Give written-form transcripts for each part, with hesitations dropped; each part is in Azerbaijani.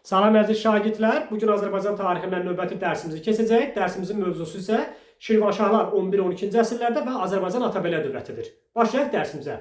Salam əziz şagirdlər, bugün Azərbaycan tarixindən növbəti dərsimizi keçəcəyik. Dərsimizin mövzusu isə Şirvanşahlar 11-12-ci əsrlərdə və Azərbaycan Atabələ dövlətidir. Başlayaq dərsimizə.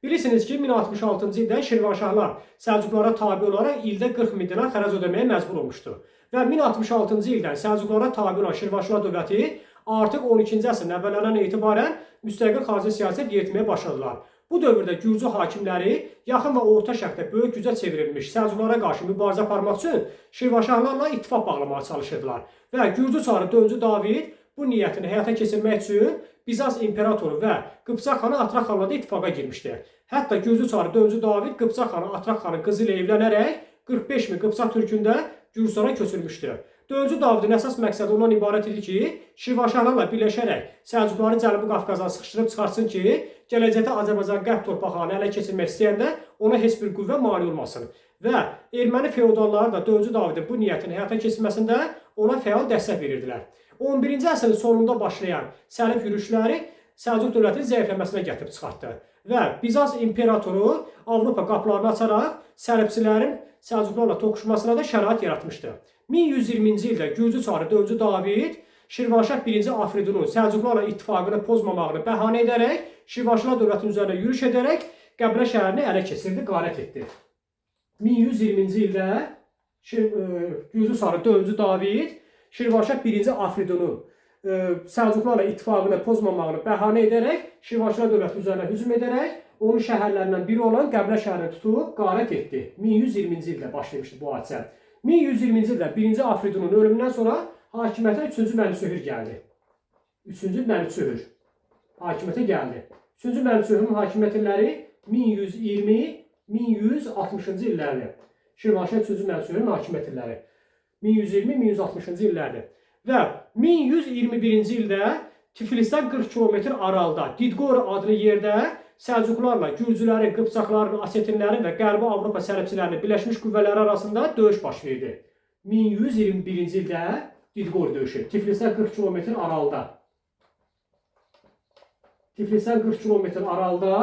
Bilirsiniz ki, 1066-cı ildə Şirvanşahlar Səlcuqlara tabe olaraq ildə 40 min dinar xərac ödəməyə məcbur olmuşdu. Və 1066-cı ildən Səlcuqlara tabe olan Şirvanşahlar dövləti artıq 12-ci əsrin əvvəllərindən etibarən müstəqil xarici siyasət yeritməyə başladılar. Bu dövrdə Gürcü hakimləri yaxın və orta şərqdə böyük gücə çevrilmiş Səlcuqlara qarşı mübarizə aparmaq üçün Şirvanşahlarla ittifaq bağlamağa çalışırdılar. Və Gürcü çarı 4-cü David bu niyyətini həyata keçirmək üçün Bizans imperatoru və Qıpçaq xanı Atraq xanla da ittifaqa girmişdi. Hətta Gürcü çarı 4-cü David Qıpçaq xanı Atraq xanın qızı ilə evlənərək 45 min Qıpçaq türkündə Gürcüstana köçürmüşdü. 4-cü Davidin əsas məqsədi ondan ibarət idi ki, Şirvanşahlarla birləşərək Səlcuqları Cənubi Qafqazdan sıxışdırıb çıxartsın ki, gələcəkdə Azərbaycan qərb torpaqlarını ələ keçirmək istəyəndə ona heç bir qüvvə mane olmasın. Və erməni feodalları da 4-cü Davidin bu niyyətini həyata keçirməsində ona fəal dəstək verirdilər. 11-ci əsrin sonunda başlayan səlib yürüşləri Səlcuq dövlətinin zəifləməsinə gətirib çıxartdı. Və Bizans imperatoru Avropa qapılarını açaraq səlibçilərin Səlcuqlarla toqquşmasına da şərait yaratmışdı. 1120-ci ildə Gürcü çarı 4-cü David Şirvanşah 1-ci Afridunun Səlcuqlarla ittifaqını pozmamağını bəhanə edərək Şirvanşahlar dövlətinin üzərində yürüş edərək Qəbələ şəhərini ələ keçirdi, qarət etdi. 1120-ci ildə Gürcü çarı 4-cü David Şirvanşah 1-ci Afridunun Səlcuqlarla ittifaqını pozmamağını bəhanə edərək Şirvanşahlar dövləti üzərinə hücum edərək onun şəhərlərindən biri olan Qəbələ şəhərini tutub qarət etdi. 1120-ci ildə başlamışdı bu hadisə. 1120-ci ildə 1-ci Afridunun ölümündən sonra hakimiyyətə 3-cü Məlisöhür gəldi. 3-cü Məlisöhür hakimiyyətə gəldi. 3-cü Məlisöhürün hakimiyyət illəri 1120-1160-cı illərdir. Şirvanşah 3-cü Məlisöhürün hakimiyyət illəri 1120-1160-cı illərdir. Və 1121-ci ildə Tiflisdən 40 kilometr aralıda Didqori adlı yerdə Səlcuqlarla Gürcülərin, Qıpçaqların, Asetinlərin və Qərbi Avropa sərhədçilərinin birləşmiş qüvvələri arasında döyüş baş verdi. 1121-ci ildə Didqori döyüşü Tiflisdən 40 kilometr aralıda. Tiflisdən 40 kilometr aralıda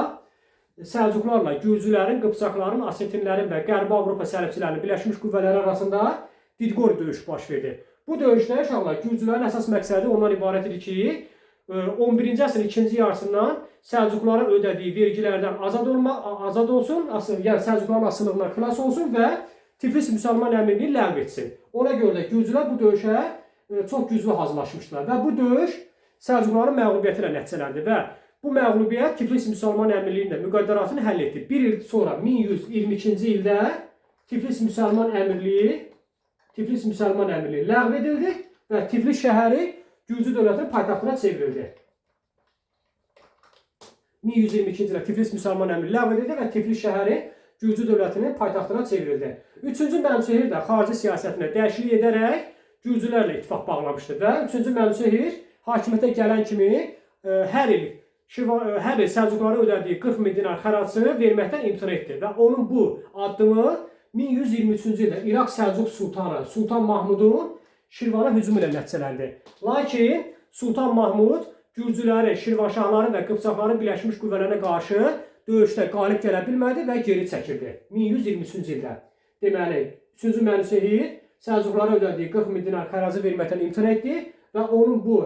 Səlcuqlarla Gürcülərin, Qıpçaqların, Asetinlərin və Qərbi Avropa sərhədçilərinin birləşmiş qüvvələri arasında Didqori döyüşü baş verdi. Bu döyüşdə inşallah Gürcülərin əsas məqsədi ondan ibarət idi ki, 11-ci əsrin ikinci yarısından Səlcuqların ödədiyi vergilərdən azad olsun, yəni Səlcuqların asılılığından xilas olsun və Tiflis müsəlman əmirliyi ləğv etsin. Ona görə də Gürcülər bu döyüşə çox güclü hazırlaşmışdılar və bu döyüş Səlcuqların məğlubiyyəti ilə nəticələndi və bu məğlubiyyət Tiflis müsəlman əmirliyinin də müqəddəratını həll etdi. Bir il sonra 1122-ci ildə Tiflis müsəlman əmirliyi ləğv edildi və Tiflis şəhəri Gürcü dövlətinin paytaxtına çevrildi. 1122-ci ildə Tiflis müsəlman əmirliyi ləğv edildi və Tiflis şəhəri Gürcü dövlətinin paytaxtına çevrildi. 3-cü Mənüçehir də xarici siyasətinə dəyişiklik edərək Gürcülərlə ittifaq bağlamışdı və 3-cü Mənüçehir hakimiyyətə gələn kimi hər il Səlcuqlara ödədiyi 40 min dinar xəracı verməkdən imtina etdi və onun bu addımı 1123-cü ildə İraq Səlcuq Sultanı Sultan Mahmudun Şirvana hücum ilə nəticələndi. Lakin Sultan Mahmud Gürcülərin, Şirvanşahların və Qıpçaqların birləşmiş qüvvələrinə qarşı döyüşdə qalib gələ bilmədi və geri çəkildi. 1123-cü ildə. Deməli, 3-cü Mənüçehir Səlcuqlara ödədiyi 40 min dinar xəracı verməkdən imtina etdi və onun bu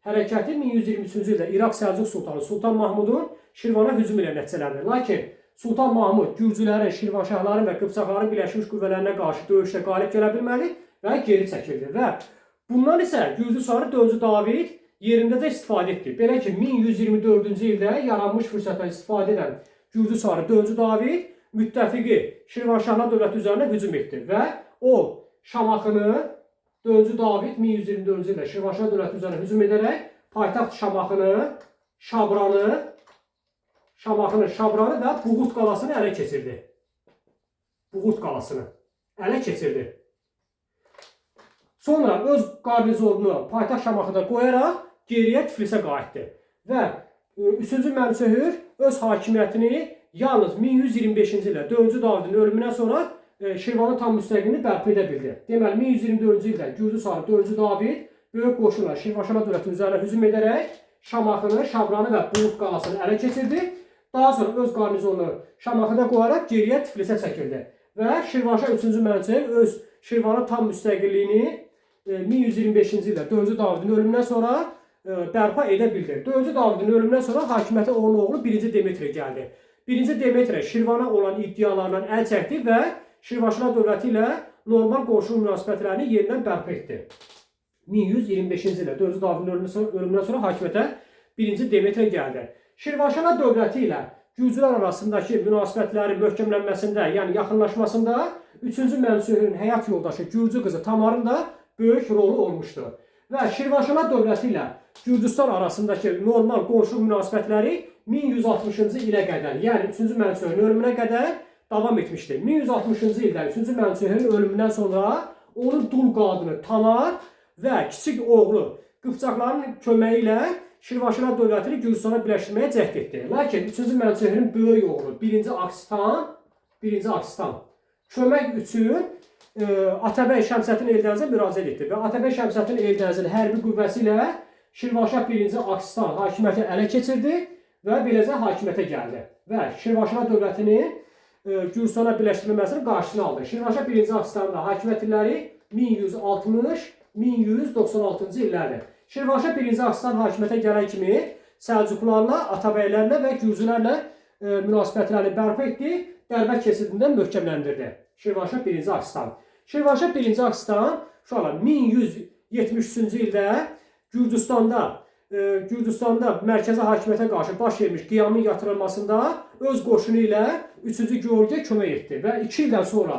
hərəkəti 1123-cü ildə İraq Səlcuq Sultanı Sultan Mahmudun Şirvana hücum ilə nəticələndi. Lakin Sultan Mahmud Gürcülərin, Şirvanşahların və Qıpçaqların birləşmiş qüvvələrinə qarşı döyüşdə qalib gələ bilmədi və geri çəkildi. Və bundan isə Gürcü çarı 4-cü David yerindəcə istifadə etdi. Belə ki, 1124-cü ildə yaranmış fürsətdən istifadə edən Gürcü çarı 4-cü David müttəfiqi Şirvanşahlar dövləti üzərinə hücum etdi və o Şamaxını 4-cü David 1124-cü ildə Şirvanşahlar dövləti üzərinə hücum edərək paytaxt Şabranı və Buğurt qalasını ələ keçirdi. Buğurt qalasını ələ keçirdi. Sonra öz qarnizonunu paytaxt Şamaxıda qoyaraq geriyə Tiflisə qayıtdı. Və 3-cü Mənüçehir öz hakimiyyətini yalnız 1125-ci ildə 4-cü Davidin ölümündən sonra Şirvanın tam müstəqilini bərpa edə bildi. Deməli, 1124-cü ildə Gürcü çarı 4-cü David böyük qoşunla Şirvanşahlar dövlətinin üzərinə hücum edərək Şamaxını, Şabranı və Buğurt qalasını ələ keçirdi. Daha sonra öz qarnizonunu Şamaxıda qoyaraq geriyə Tiflisə çəkildi. Və Şirvanşah 3-cü Mənüçehir öz Şirvanın tam müstəqilliyini 1125-ci ildə 4-cü Davidin ölümündən sonra bərpa edə bildi. 4-cü Davidin ölümündən sonra hakimiyyətə onun oğlu 1-ci Demetri gəldi. 1-ci Demetri Şirvana olan iddialarından əl çəkdi və Şirvanşahlar dövləti ilə normal qonşuluq münasibətlərini yenidən bərpa etdi. 1125-ci ildə 4-cü Davidin ölümündən sonra hakimiyyətə 1-ci Demetri gəldi. Şirvanşahlar dövləti ilə Gürcülər arasındakı münasibətlərin möhkəmlənməsində, yəni yaxınlaşmasında 3-cü Mənsürün həyat yoldaşı Gürcü qızı Tamarın da böyük rolu olmuşdu. Və Şirvanşahlar dövləti ilə Gürcüstan arasındakı normal qonşuluq münasibətləri 1160-cı ilə qədər, yəni 3-cü Mənsürün ölümünə qədər davam etmişdi. 1160-cı ildə 3-cü Mənsürün ölümündən sonra onun dul qadını Tamar və kiçik oğlu Qıpçaqların köməyi ilə Şirvanşahlar dövlətini Gürcüstana birləşdirməyə cəhd etdi. Lakin 3-cü Mənsürün böyük oğlu 1-ci Aksistan kömək üçün Atabəy Şəmsəddin Eldənizə müraciət etdi və Atabəy Şəmsəddin Eldənizin hərbi qüvvəsi ilə Şirvanşah 1-ci Aksistan hakimiyyəti ələ keçirdi və beləcə hakimiyyətə gəldi və Şirvanşahlar dövlətinin Gürcüstana birləşdirilməsinin qarşısını aldı. Şirvanşah 1-ci Aksistanın hakimiyyət illəri 1160-1196-cı illərdir. Şirvanşah 1-ci Aksistan hakimiyyətə gələn kimi Səlcuqlarla, Atabəylərlə və Gürcülərlə münasibətlərini bərpa etdi, Dərbənd keçidində möhkəmləndirdi. Şirvanşah 1-ci Aksistan. Şirvanşah 1-ci Aksistan şu an 1173-cü ildə Gürcüstanda mərkəzi hakimiyyətə qarşı baş vermiş qiyamın yatırılmasında öz qoşunu ilə 3-cü Georgiyə kömək etdi və 2 ildən sonra,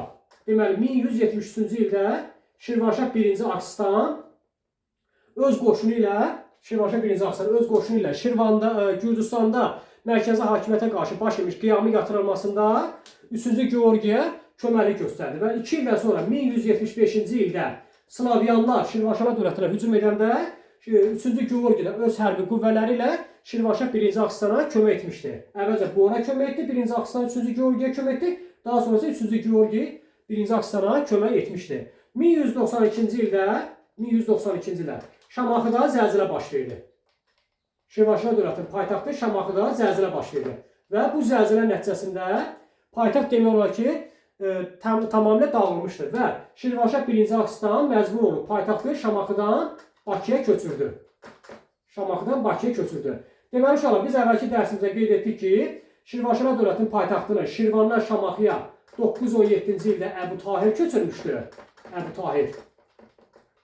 deməli 1173-cü ildə Şirvanşah 1-ci Aksistan öz qoşunu ilə Gürcüstanda mərkəzi hakimiyyətə qarşı baş vermiş qiyamın yatırılmasında 3-cü Georgiyə köməklik göstərdi və 2 ildən sonra 1175-ci ildə Slavyanlar Şirvanşahlar dövlətinə hücum edəndə 3-cü Georgidə öz hərbi qüvvələri ilə Şirvanşah 1-ci Aksistana kömək etmişdi. Əvvəlcə Bora kömək etdi, 1-ci Aksistan 3-cü Georgiyə kömək etdi, daha sonra 3-cü Georgi 1-ci Aksistana kömək etmişdi. 1192-ci ildə Şamaxıda zəlzələ baş verdi. Şirvanşahlar dövlətinin paytaxtı Şamaxıda zəlzələ baş verdi və bu zəlzələ nəticəsində paytaxt demək olar ki, tamamilə dağılmışdı və Şirvanşah 1-ci Aksistan məcbur olub paytaxtı Şamaxıdan Bakıya köçürdü. Deməli uşaqlar, biz əvvəlki dərsimizdə qeyd etdik ki, Şirvanşahlar dövlətinin paytaxtını Şirvandan Şamaxıya 917-ci ildə Əbu Tahir köçürmüşdü.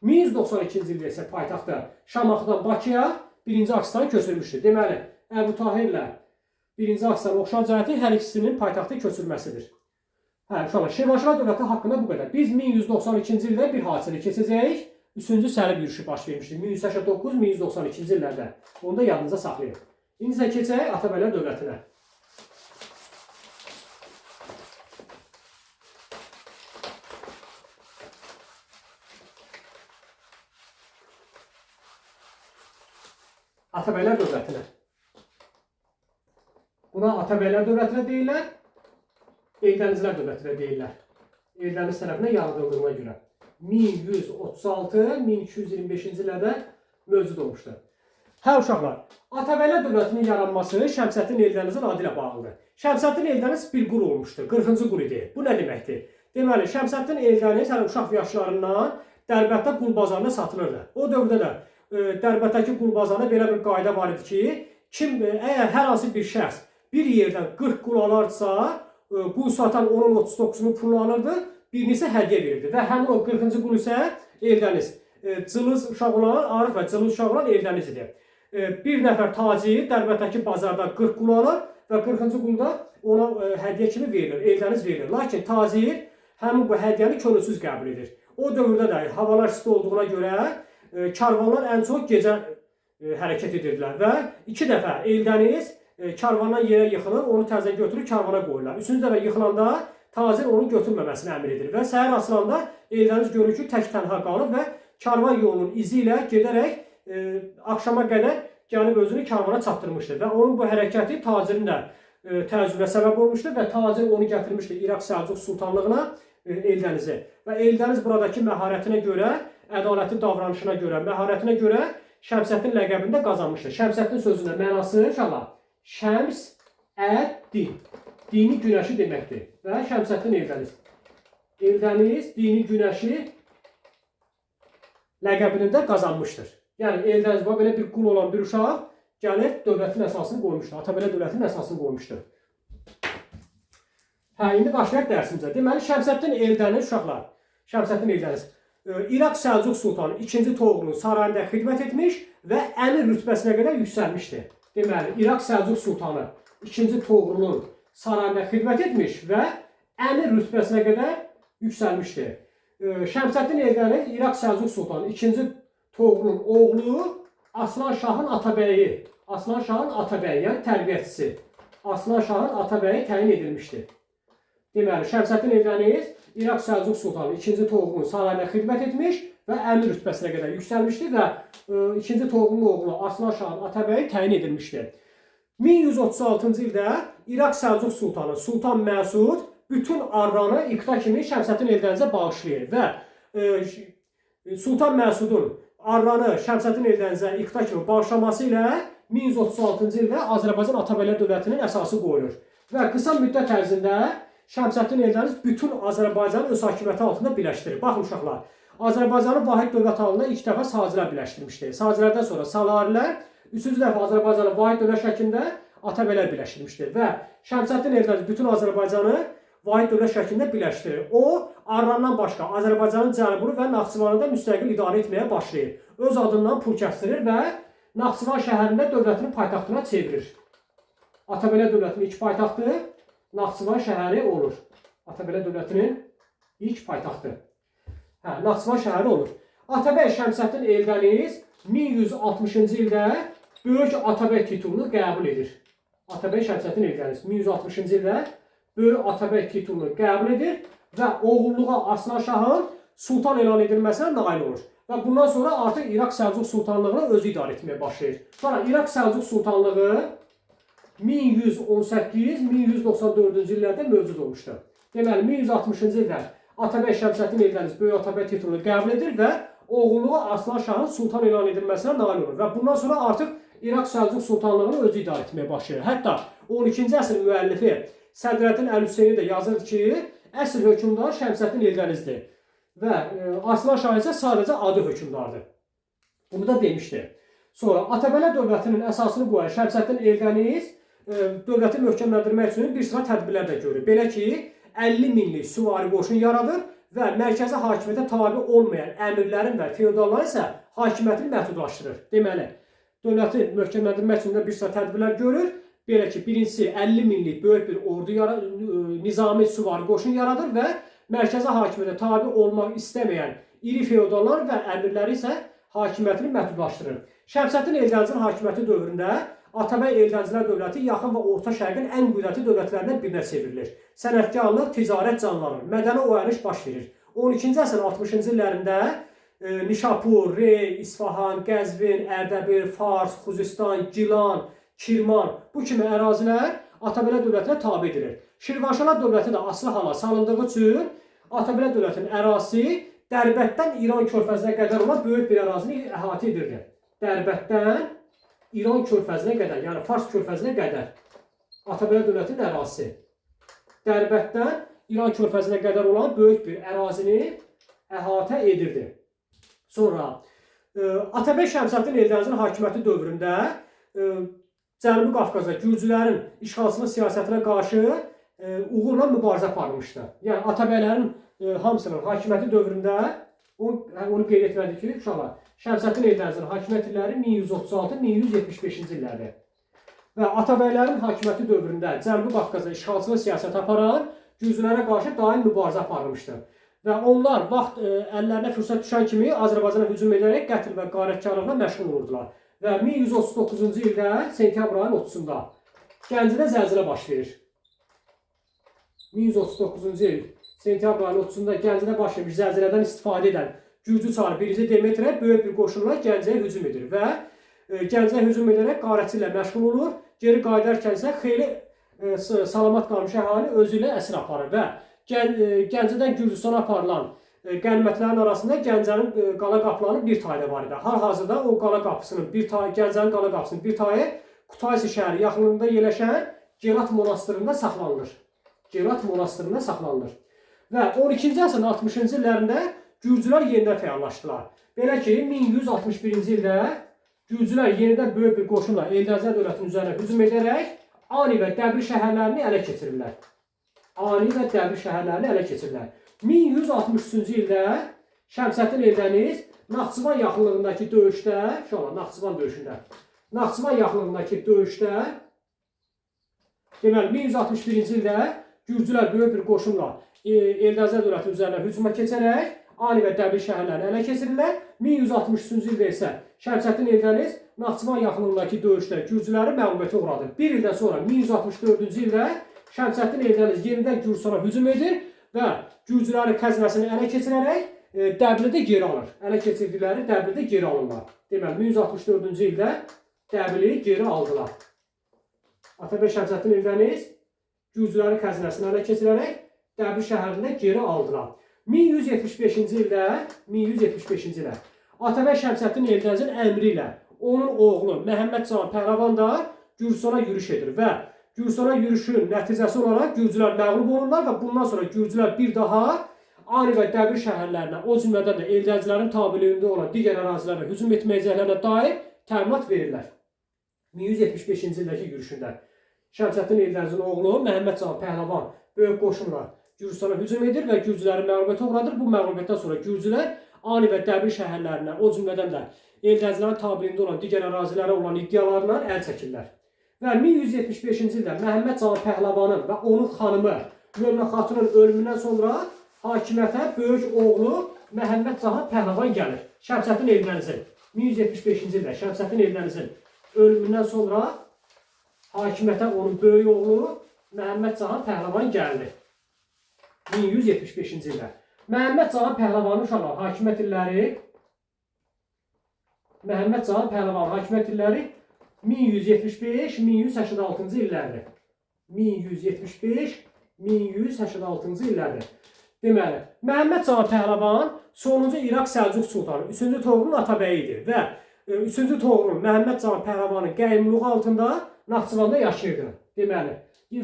1192-ci ildə isə paytaxtı Şamaxıdan Bakıya 1-ci Aksistan köçürmüşdü. Deməli, Əbu Tahir ilə 1-ci Aksistan oxşar cəhəti hər ikisinin paytaxtı köçürməsidir. Uşaqlar, Şirvanşahlar dövləti haqqında bu qədər. Biz 1192-ci ildə bir hadisəni keçəcəyik. 3-cü Səlib yürüşü baş vermişdir. 1189-1192-ci illərdə. Onu da yadınıza saxlayın. İndi isə keçək Atabəylər dövlətinə. Atabəylər dövlətinə. Buna Atabəylər dövlətinə deyirlər, Eldənizlər dövlətinə deyirlər. Eldəniz tərəfinə yaradıldığına görə. 1136-1225-ci illərdə mövcud olmuşdur. Uşaqlar, Atabəylər dövlətinin yaranması Şəmsəddin Eldənizin adı ilə bağlıdır. Şəmsəddin Eldəniz bir qul olmuşdur, 40-cı qul idi. Bu nə deməkdir? Deməli, Şəmsəddin Eldəniz uşaq yaşlarından Dərbətdə qul bazarına satılırdı. O dövrdə də Dərbətdəki qul bazarında belə bir qayda var idi ki, əgər hər hansı bir şəxs bir yerdən 40 qul alarsa, qul satan onun 39-unu pulunu alırdı, birini isə hədiyyə verirdi və həmin o 40-cı qul isə Eldəniz. Cılız uşaq olan, Arif və cılız uşaq olan Eldəniz idi. Bir nəfər tacir Dərbətdəki bazarda 40 qul alır və 40-cı qulda ona hədiyyə kimi verilir, Eldəniz verilir. Lakin tacir həmin bu hədiyyəni könülsüz qəbul edir. O dövrdə də havalar isti olduğuna görə karvanlar ən çox gecə hərəkət edirdilər və 2 dəfə Eldəniz karvandan yerə yıxılır, onu təzə götürür, karvana qoyurlar. 3-cü dəfə yıxılanda tacir onun götürməməsini əmr edir və səhər açılanda Eldəniz görür ki, tək tənha qalıb və karvan yolunun izi ilə gedərək axşama qədər gəlib özünü karvana çatdırmışdır və onun bu hərəkəti tacirin də təəccübünə səbəb olmuşdur və tacir onu gətirmişdir İraq Səlcuq Sultanlığına Eldənizi və Eldəniz buradakı məharətinə görə, ədalətli davranışına görə, məharətinə görə Şəmsəddin ləqəbini də qazanmışdır. Şəmsəddin sözünün mənası inşallah Şəms-ət-din, dini günəşi deməkdir və Şəmsəddin Eldəniz. Eldəniz dini günəşi ləqəbini də qazanmışdır. Yəni Eldəniz belə bir qul olan bir uşaq gəlib dövlətin əsasını qoymuşdur. Atabələ dövlətinin əsasını qoymuşdur. İndi başlayaq dərsimizə. Deməli, Şəmsəddin Eldəniz uşaqlar, Şəmsəddin Eldəniz İraq Səlcuq Sultanı 2-ci Toğrulun sarayında xidmət etmiş və əmir rütbəsinə qədər yüksəlmişdir. Deməli, İraq Səlcuq Sultanı 2-ci Toğrulun sarayında xidmət etmiş və əmir rütbəsinə qədər yüksəlmişdir. Şəmsəddin Eldəniz İraq Səlcuq Sultanı 2-ci Toğrulun oğlu Aslan Şahın Atabəyi, yəni tərbiyəçisi, Aslan Şahın Atabəyi təyin edilmişdir. Deməli, Şəmsəddin Eldəniz İraq Səlcuq Sultanı 2-ci Toğrulun sarayında xidmət etmiş və əmir rütbəsinə qədər yüksəlmişdir və 2-ci Toğrulun oğlu Aslan Şahın Atabəyi təyin edilmişdir. 1136-cı ildə İraq Səlcuq Sultanı Sultan Məsud bütün Arranı iqta kimi Şəmsəddin Eldənizə bağışlayır və Sultan Məsudun Arranı Şəmsəddin Eldənizə iqta kimi bağışlaması ilə 1136-cı ildə Azərbaycan Atabələ dövlətinin əsası qoyulur və qısa müddət ərzində Şəmsəddin Eldəniz bütün Azərbaycanı öz hakimiyyəti altında birləşdirir. Baxın uşaqlar, Azərbaycanı vahid dövlət halında ilk dəfə Sacilər birləşdirmişdir. Sacirlərdən sonra Salarilər, üçüncü dəfə Azərbaycanı vahid dövlət şəklində Atabələr birləşdirmişdir və Şəmsəddin Eldəniz bütün Azərbaycanı vahid dövlət şəklində birləşdirir. O, Arrandan başqa Azərbaycanın Cənubunu və Naxçıvanı da müstəqil idarə etməyə başlayır. Öz adından pul kəsdirir və Naxçıvan şəhərində dövlətinin paytaxtına çevirir. Atabələ dövlətinin ilk paytaxtı Naxçıvan şəhəri olur. Atabələ dövlətinin ilk paytaxtı. Naxçıvan şəhəri olur. Atabəy Şəmsəddin Eldəniz 1160-cı ildə Böyük Atabəy titulunu qəbul edir. Atabəy Şəmsəddin Eldəniz 1160-cı ildə Böyük Atabəy titulunu qəbul edir və oğulluğa Aslan Şahın sultan elan edilməsinə nail olur. Və bundan sonra artıq İraq Səlcuq Sultanlığını özü idarə etməyə başlayır. Sonra İraq Səlcuq Sultanlığı 1118-1194-cü illərdə mövcud olmuşdur. Deməli, 1160-cı ildə Atabəy Şəmsəddin Eldəniz Böyük Atabəy titulunu qəbul edir və oğulluğa Aslan Şahın sultan elan edilməsinə nail olur. Və bundan sonra artıq İraq Səlcuq Sultanlığını özü idarə etməyə başlayır. Hətta 12-ci əsr müəllifi Sədrəddin Əl-Hüseyni də yazır ki, əsl hökmdar Şəmsəddin Eldənizdir və Aslan Şah isə sadəcə adı hökmdardır. Bunu da demişdir. Sonra Atabələ dövlətinin əsasını qoyan Şəmsəddin Eldəniz dövləti möhkəmləndirmək üçün bir sıra tədbirlər də görür. Belə ki, 50 minlik süvari qoşun yaradır və mərkəzi hakimiyyətə tabe olmayan əmirlərin və feodalların isə hakimiyyətini məhdudlaşdırır. Deməli, dövləti möhkəmləndirmək üçün bir sıra tədbirlər görür. Belə ki, birincisi 50 minlik böyük bir ordu, nizami süvari qoşun yaradır və mərkəzi hakimiyyətə tabe olmaq istəməyən iri feodallar və əmirləri isə hakimiyyətini məhdudlaşdırır. Şəmsəddin Eldənizin hakimiyyəti dövründə Atabəy Eldənizlər dövləti yaxın və orta şərqin ən qüdrətli dövlətlərindən birinə çevrilir. Sənətkarlıq, ticarət canlanır, mədəni oyanış baş verir. 12-ci əsrin 60-cı illərində Nişapur, Rey, İsfahan, Qəzvin, Ərdəbil, Fars, Xuzistan, Gilan, Kirman bu kimi ərazilər Atabələ dövlətinə tabe edilir. Şirvanşahlar dövləti də asılı hala salındığı üçün Atabələ dövlətinin ərazisi Dərbətdən İran körfəzinə qədər olan böyük bir ərazini əhatə edirdi. Dərbətdən İran körfəzinə qədər, yəni Fars körfəzinə qədər Atabələ dövlətinin ərazisi Dərbətdən İran körfəzinə qədər olan böyük bir ərazini əhatə edirdi. Sonra Atabəy Şəmsəddin Eldənizin hakimiyyəti dövründə Cənubi Qafqazda Gürcülərin işğalçılıq siyasətinə qarşı uğurla mübarizə aparılmışdı. Yəni Atabəylərin hamısının hakimiyyəti dövründə onu qeyd etmədik ki, uşaqlar, Şəmsəddin Eldənizin hakimiyyət illəri 1136-1175-ci illərdir. Və Atabəylərin hakimiyyəti dövründə Cənubi Qafqazda işğalçılıq siyasət aparan Gürcülərə qarşı daim mübarizə aparılmışdı. Və onlar vaxt əllərinə fürsət düşən kimi Azərbaycana hücum edərək qətl və qarətkarlıqla məşğul olurdular. Və 1139-cu ildə sentyabr ayının 30-da Gəncədə zəlzələ baş verir. 1139-cu il sentyabr ayının 30-da Gəncədə baş vermiş zəlzələdən istifadə edən Gürcü çarı 1-ci Demetrə böyük bir qoşunla Gəncəyə hücum edir və Gəncəyə hücum edərək qarətçilə məşğul olur. Geri qayıdarkən isə xeyli salamat qalmış əhali özü ilə əsir aparır və Gəncədən Gürcüstana aparılan qənimətlərin arasında Gəncənin qala qapılarının bir tayı da var idi. Hal-hazırda o qala qapısının bir tayı, Gəncənin qala qapısının bir tayı Kutaisi şəhəri yaxınlığında yerləşən Gerat monastırında saxlanılır. Gerat monastırında saxlanılır. və 12-ci əsrin 60-cı illərində Gürcülər yenidən fəallaşdılar. Belə ki, 1161-ci ildə Gürcülər yenidən böyük bir qoşunla Eldənizlər dövlətinin üzərinə hücum edərək Ani və Dəbir şəhərlərini ələ keçirirlər. Ani və Dəbir şəhərlərini ələ keçirirlər. 1163-cü ildə Şəmsəddin Eldəniz Naxçıvan yaxınlığındakı döyüşdə, Naxçıvan yaxınlığındakı döyüşdə, deməli 1161-ci ildə Gürcülər böyük bir qoşunla Eldənizlər dövlətinin üzərinə hücuma keçərək Ani və Dəbir şəhərlərini ələ keçirirlər. 1163-cü ildə isə Şəmsəddin Eldəniz Naxçıvan yaxınlığındakı döyüşdə Gürcüləri məğlubiyyətə uğradır. Bir ildən sonra 1164-cü ildə Şəmsəddin Eldəniz yenidən Gürcistana hücum edir və Gürcülərin xəzinəsini ələ keçirərək Dəbili geri alır. Ələ keçirdikləri Dəbili geri alırlar. Deməli 1164-cü ildə Dəbili geri aldılar. Atabəy Şəmsəddin Eldəniz Gürcülərin xəzinəsini ələ keçirərək Dəbili şəhərində geri aldılar. 1175-ci ildə Atabəy Şəmsəddin Eldənizin əmri ilə onun oğlu Məhəmməd Cahan Pəhləvan da Gürcistana yürüş edir və Gürcistana yürüşün nəticəsi olaraq Gürcülər məğlub olurlar və bundan sonra Gürcülər bir daha Ani və Dəbir şəhərlərinə, o cümlədən də Eldənizlərin tabeliyində olan digər ərazilərə hücum etməyəcəklərinə dair təminat verirlər. 1175-ci ildəki yürüşündə Şəmsəddin Eldənizin oğlu Məhəmməd Cahan Pəhləvan böyük qoşunla Gürcistana hücum edir və Gürcüləri məğlubiyyətə uğradır. Bu məğlubiyyətdən sonra Gürcülər Ani və Dəbir şəhərlərinə, o cümlədən də Eldənizlərin tabeliyində olan digər ərazilərə olan iddialarından əl çəkirlər. Və 1175-ci ildə Məhəmməd Cahan Pəhləvanın və onun xanımı Möminə Xatunun ölümündən sonra hakimiyyətə böyük oğlu Məhəmməd Cahan Pəhləvan gəlir. Şəmsəddin Eldənizin 1175-ci ildə Şəmsəddin Eldənizin ölümündən sonra hakimiyyətə onun böyük oğlu Məhəmməd Cahan Pəhləvan gəldi. 1175-ci ildə. Məhəmməd Cahan Pəhləvanın uşaqlar hakimiyyət illəri 1175-1186-cı illərdir. 1175-1186-cı illərdir. Deməli, Məhəmməd Cahan Pəhləvan sonuncu İraq Səlcuq Sultanı 3-cü Toğrulun atabəyidir və 3-cü Toğrul Məhəmməd Cahan Pəhləvanın qəyyumluğu altında Naxçıvanda yaşayırdı. Deməli,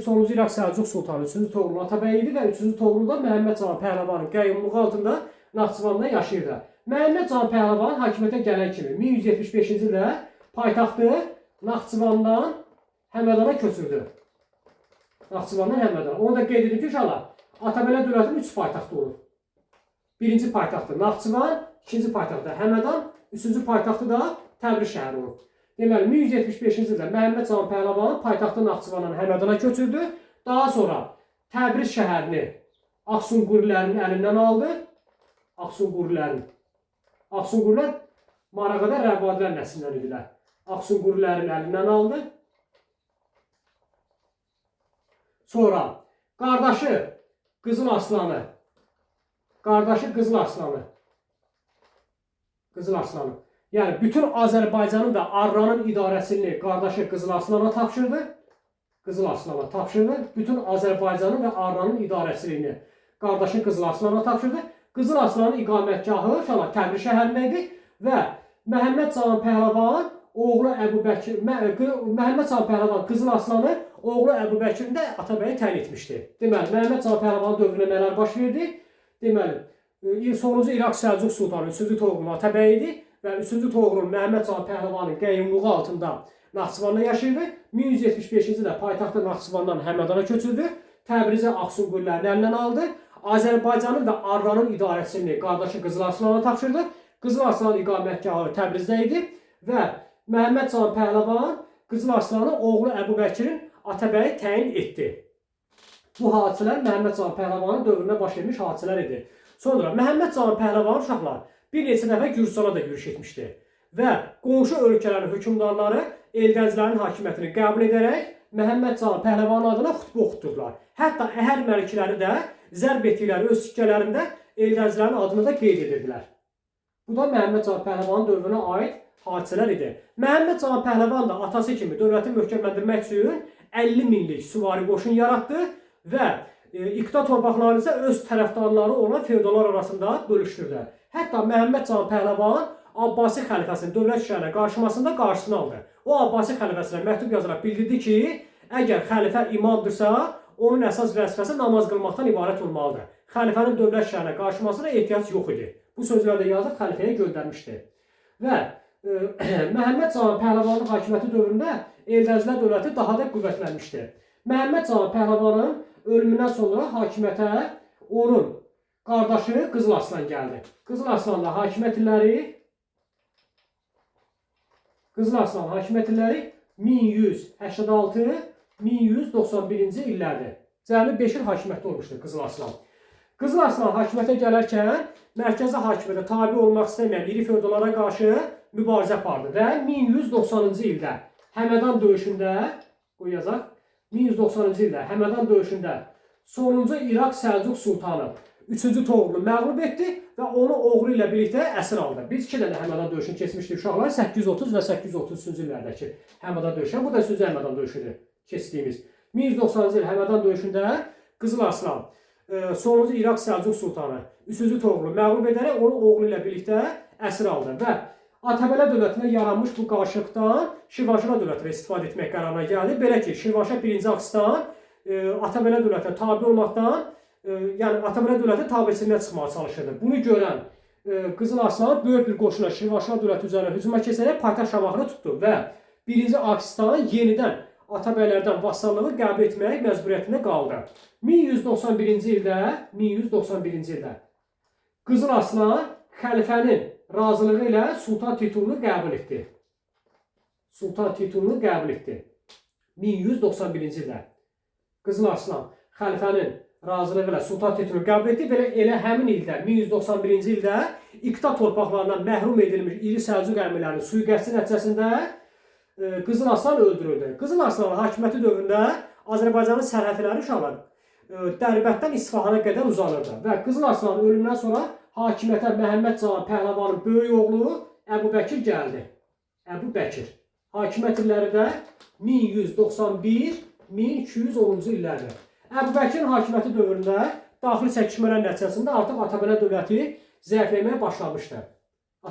sonuncu İraq Səlcuq Sultanı 3-cü Toğrulun atabəyidir və 3-cü Toğrul da Məhəmməd Cahan Pəhləvanın qəyyumluğu altında Naxçıvanda yaşayırdı. Məhəmməd Cahan Pəhləvan hakimiyyətə gələn kimi 1175-ci ildə paytaxtı Naxçıvandan Həmədana köçürdü. Naxçıvandan Həmədana. Onu da qeyd edin ki, uşaqlar, Atabələ dövlətinin 3 paytaxtı olur. Birinci paytaxtı Naxçıvan, ikinci paytaxtı Həmədan, üçüncü paytaxtı da Təbriz şəhəri olur. Deməli, 1175-ci ildə Məhəmməd Cahan Pəhləvan paytaxtı Naxçıvandan Həmədana köçürdü. Daha sonra Təbriz şəhərini Aksunqurilərin əlindən aldı. Aksunqurilər Marağada Rəvadilər nəslindən idilər. Aksunqurilərin əlindən aldı. Sonra qardaşı Qızıl Arslanı, yəni bütün Azərbaycanın və Arranın idarəsini qardaşı Qızıl Arslana tapşırdı. Bütün Azərbaycanın və Arranın idarəsini qardaşı Qızıl Arslana tapşırdı. Qızıl Arslanın iqamətgahı Təbriz şəhərində idi və Məhəmməd Cahan Pəhləvan oğlu Məhəmməd Cahan Pəhləvan Qızıl Arslanı oğlu Əbubəkirin də Atabəyə təyin etmişdi. Deməli, Məhəmməd Cahan Pəhləvanın dövründə nələr baş verdi? Deməli, sonuncu İraq Səlcuq Sultanı 3-cü Toğrulun Atabəyi idi və 3-cü Toğrul Məhəmməd Cahan Pəhləvanın qəyyumluğu altında Naxçıvanda yaşayırdı. 1175-ci ildə paytaxtı Naxçıvandan Həmədana köçürdü. Təbrizə Aksunqurilərin əlindən aldı. Azərbaycanın və Arranın idarəsini qardaşı Qızıl Arslana tapşırdı. Qızıl Arslanın iqamətgahı Təbrizdə idi və Məhəmməd Cahan Pəhləvan Qızıl Arslanı oğlu Əbubəkirin Atabəyi təyin etdi. Bu hadisələr Məhəmməd Cahan Pəhləvanın dövründə baş vermiş hadisələr idi. Sonra Məhəmməd Cahan Pəhləvanın uşaqlar bir neçə dəfə Gürcistana da yürüş etmişdi və qonşu ölkələrin hökmdarları Eldənizlərin hakimiyyətini qəbul edərək Məhəmməd Cahan Pəhləvanın adına xutbə oxutdular. Hətta əhər məlikləri də zərb etdikləri öz sikkələrində Eldənizlərin adını da qeyd edirdilər. Bu da Məhəmməd Cahan Pəhləvanın dövrünə aid hadisələr idi. Məhəmməd Cahan Pəhləvan da atası kimi dövləti möhkəmləndirmək üçün 50 minlik süvari qoşun yaratdı və iqta torpaqlarını isə öz tərəfdarları olan feodallar arasında bölüşdürdü. Hətta Məhəmməd Cahan Pəhləvan Abbasi xəlifəsinin dövlət işlərinə qarşısını aldı. O Abbasi xəlifəsinə məktub yazaraq bildirdi ki, əgər xəlifə imamdırsa, onun əsas vəzifəsi namaz qılmaqdan ibarət olmalıdır. Xəlifənin dövlət şəhərinə qarışmasına ehtiyac yox idi. Bu sözlərdə yazıb xəlifəyə göndərmişdi. Və Məhəmməd Cahan Pəhləvanın hakimiyyəti dövründə Eldəzlər dövləti daha da qüvvətlənmişdi. Məhəmməd Cahan Pəhləvanın ölümündən sonra hakimiyyətə onun qardaşı Qızıl Arslan gəldi. Qızıl Arslanla hakimiyyət illəri 1186-1191-ci illərdir. Cəmi 5 il hakimiyyətdə olmuşdur Qızıl Arslan. Qızıl Arslan hakimiyyətə gələrkən mərkəzi hakimiyyətə tabi olmaq istəməyən iri feodallara qarşı mübarizə apardı və 1190-cı ildə Həmədan döyüşündə, qoy yazaq, 1190-cı ildə Həmədan döyüşündə sonuncu İraq Səlcuq Sultanı 3-cü Toğrulu məğlub etdi və onu oğlu ilə birlikdə əsir aldı. Biz 2 dənə Həmədan döyüşünü keçmişdik uşaqlar, 830 və 833-cü illərdəki Həmədan döyüşü. Bu da 3-cü Həmədan döyüşüdür keçdiyimiz. 1190-cı il Həmədan döyüşündə Qızıl Arslan sonuncu İraq Səlcuq Sultanı 3-cü Toğrulu məğlub edərək onu oğlu ilə birlikdə əsir aldı və Atabələ dövlətinə yaranmış bu qarşılıqdan Şirvanşah dövlətinə istifadə etmək qərarına gəldi. Belə ki, Şirvanşah 1-ci Axistan Atabələ dövlətinə tabi olmaqdan, yəni Atabələ dövləti tabiçiliğinə çıxmağa çalışırdı. Bunu görən Qızıl Arslan böyük bir qoşuna Şirvanşah dövləti üzərinə hücuma keçərək paytaxt Şamaxını tutdu və 1-ci Axistan yenidən Atabəylərdən vassallığı qəbul etmək məcburiyyətində qaldı. 1191-ci ildə Qızıl Arslan xəlifənin razılığı ilə sultan titulunu qəbul etdi. 1191-ci ildə Qızıl Arslan xəlifənin razılığı ilə sultan titulunu qəbul etdi və elə həmin ildə 1191-ci ildə iqta torpaqlarından məhrum edilmiş iri Səlcuq əmirlərinin sui-qəsdi nəticəsində Qızıl Arslan öldürüldü. Qızıl Arslanın hakimiyyəti dövründə Azərbaycanın sərhədləri uşaqlar Dərbətdən İsfahana qədər uzanırdı və Qızıl Arslanın ölümündən sonra hakimiyyətə Məhəmməd Cahan Pəhləvanın böyük oğlu Əbubəkir gəldi. Əbubəkir. Hakimiyyət illəri də 1191-1210-cu illərdir. Əbubəkirin hakimiyyəti dövründə daxili çəkişmələr nəticəsində artıq Atabələ dövləti zəifləməyə başlamışdı. Və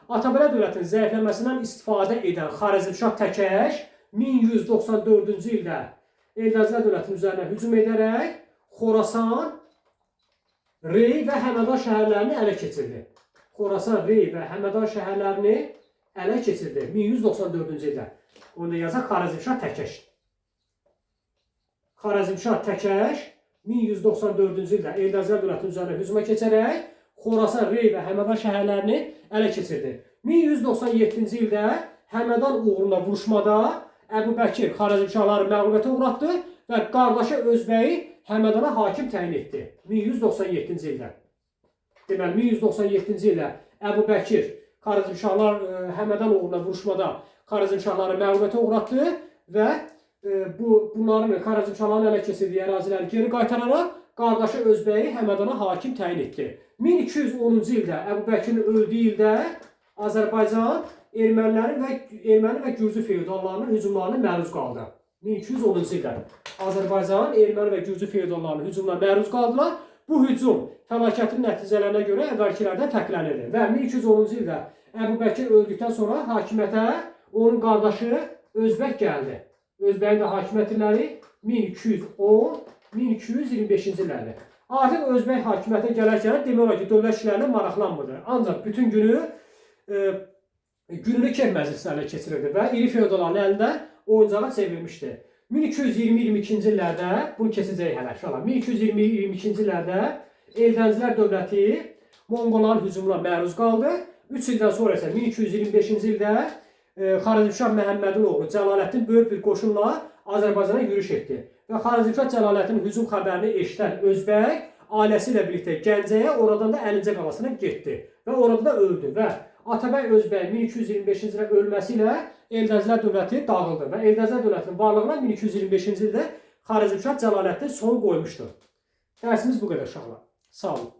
Atabələ dövlətinin zəifləməsindən istifadə edən Xarəzmşah Təkəş 1194-cü ildə Eldəzlər dövlətinin üzərinə hücum edərək Xorasan, Rey və Həmədan şəhərlərini ələ keçirdi. 1194-cü ildə. Onu da yazaq Xarəzmşah Təkəş. Xarəzmşah Təkəş 1194-cü ildə Eldəzlər dövlətinin üzərinə hücuma keçərək Xorasan, Rey və Həmədan şəhərlərini ələ keçirdi. 1197-ci ildə Həmədan uğrunda vuruşmada Əbubəkir Xarəzmşahları məğlubiyyətə uğratdı və qardaşı Özbəyi Həmədana hakim təyin etdi. 1197-ci ildə. Deməli, 1197-ci ildə Əbubəkir Xarəzmşahlar Həmədan uğrunda vuruşmada Xarəzmşahları məğlubiyyətə uğratdı və bunların Xarəzmşahların ələ keçirdiyi əraziləri geri qaytararaq qardaşı Özbəyi Həmədana hakim təyin etdi. 1210-cu ildə Əbubəkirin öldüyü ildə Azərbaycan erməni və gürcü feodallarının hücumlarına məruz qaldı. 1210-cu ildə Azərbaycan erməni və gürcü feodallarının hücumlarına məruz qaldılar. Bu hücum fəlakətin nəticələrinə görə əvvəlkilərdən fərqlənirdi və 1210-cu ildə Əbubəkir öldükdən sonra hakimiyyətə onun qardaşı Özbək gəldi. Özbəyin də hakimiyyət illəri 1210-1225-ci illərdir. Artıq Özbək hakimiyyətə gələrkən demək olar ki, dövlət işlərinə maraqlanmırdı. Ancaq bütün gününü kef məclislərlə keçirirdi və iri feodalların əlində oyuncağa çevrilmişdi. 1220-22-ci illərdə, bunu keçəcək hələ şala, 1220-22-ci illərdə Eldənzlər dövləti Monqolların hücumuna məruz qaldı. 3 ildən sonra isə 1225-ci ildə Xarəzmşah Məhəmmədin oğlu Cəlaləddin böyük bir qoşunla Azərbaycana yürüş etdi. Və Xarəzmşah Cəlaləddinin hücum xəbərini eşidən Özbək ailəsi ilə birlikdə Gəncəyə, oradan da Əlincə qalasına getdi və orada da öldü və Atabəy Özbəyin 1225-ci ildə ölməsi ilə Eldənzlər dövləti dağıldı və Eldənzlər dövlətinin varlığına 1225-ci ildə Xarəzmşah Cəlaləddin son qoymuşdu. Dərsimiz bu qədər uşaqlar. Sağ olun.